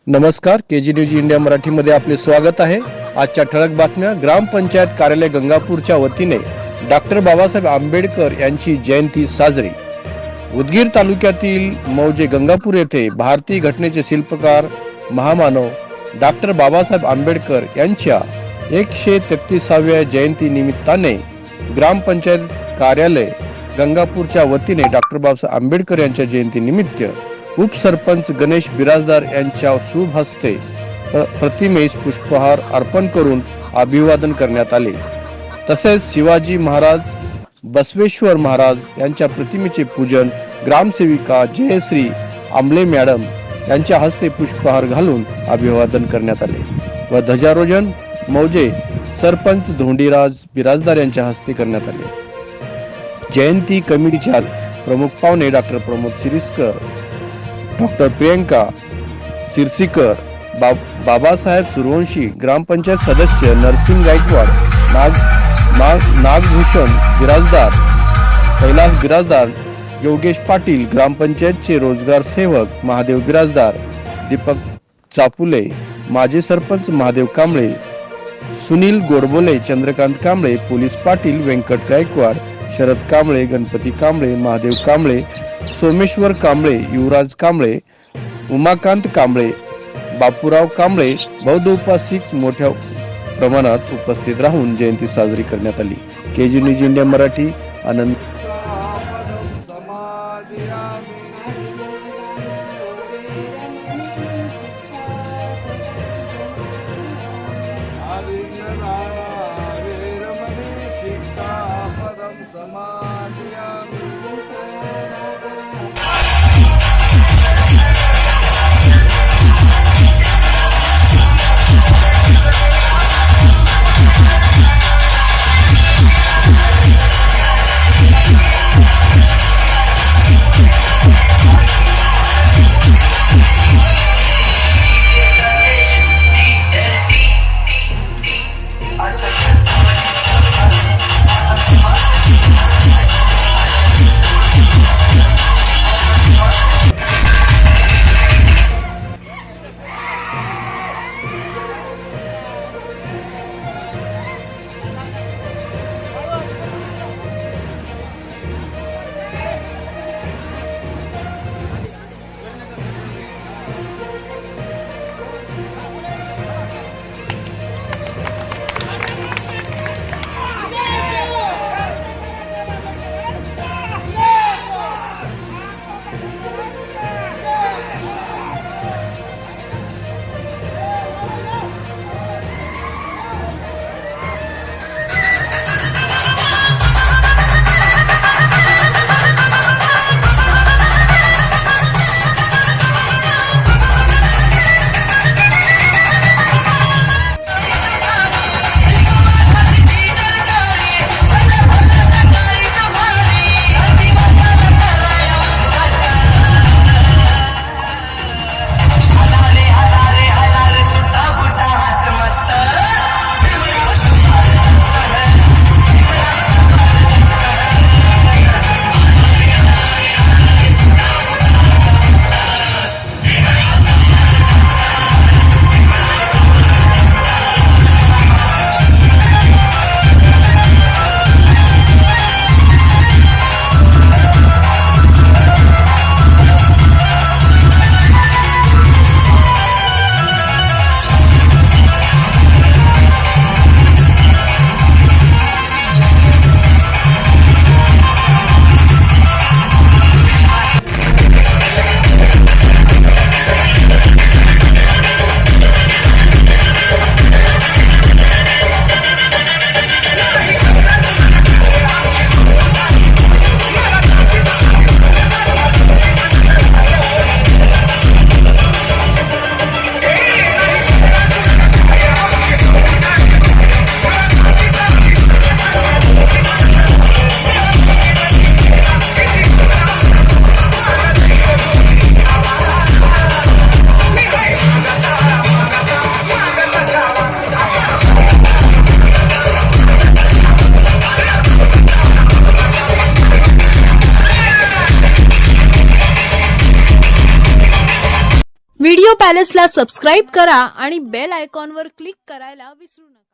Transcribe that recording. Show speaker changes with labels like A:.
A: नमस्कार, KG news India मराठीमध्ये आपले स्वागत आहे। आजच्या ठळक बातम्या। ग्रामपंचायत कार्यालय गंगापूरच्या वतीने डॉक्टर बाबासाहेब आंबेडकर यांची जयंती साजरी। उदगीर तालुक्यातील मौजे गंगापूर येथे भारतीय घटनेचे शिल्पकार महामानव डॉक्टर बाबासाहेब आंबेडकर यांच्या 133व्या जयंती निमित्ताने ग्रामपंचायत कार्यालय गंगापूरच्या वतीने डॉक्टर बाबासाहेब आंबेडकर यांच्या जयंती निमित्त उपसरपंच गणेश बिराजदार यांच्या शुभ हस्ते प्रतिमेस पुष्पहार अर्पण करून अभिवादन करण्यात आले। तसेच शिवाजी महाराज बसवेश्वर महाराज यांच्या प्रतिमेचे पूजन ग्रामसेविका जयश्री आंबले मॅडम यांच्या हस्ते पुष्पहार घालून अभिवादन करण्यात आले व ध्वजारोहण मौजे सरपंच धोंडीराज बिराजदार यांच्या हस्ते करण्यात आले। जयंती कमिटीच्या प्रमुख पाहुणे डॉक्टर प्रमोद सिरिस्कर, डॉक्टर प्रियंका सिरसीकर, बाबासाहेब सूर्यवंशी, ग्रामपंचायत सदस्य नरसिंह गायकवाड, नागभूषण बिराजदार, कैलास बिराजदार, योगेश पाटील, ग्रामपंचायतचे रोजगार सेवक महादेव बिराजदार, दीपक चापुले, माजी सरपंच महादेव कांबळे, सुनील गोडबोले, चंद्रकांत कांबळे, पोलीस पाटील व्यंकट गायकवाड, शरद कांबळे, गणपती कांबळे, महादेव कांबळे, सोमेश्वर कांबळे, युवराज कांबळे, उमाकांत कांबळे, बापूराव कांबळे बौद्ध उपासिक मोठ्या प्रमाणात उपस्थित राहून जयंती साजरी करण्यात आली। केजी न्यूज इंडिया मराठी आनंद।
B: व्हिडिओ पॅलेसला सबस्क्राईब करा आणि बेल आयकॉनवर क्लिक करायला विसरू नका.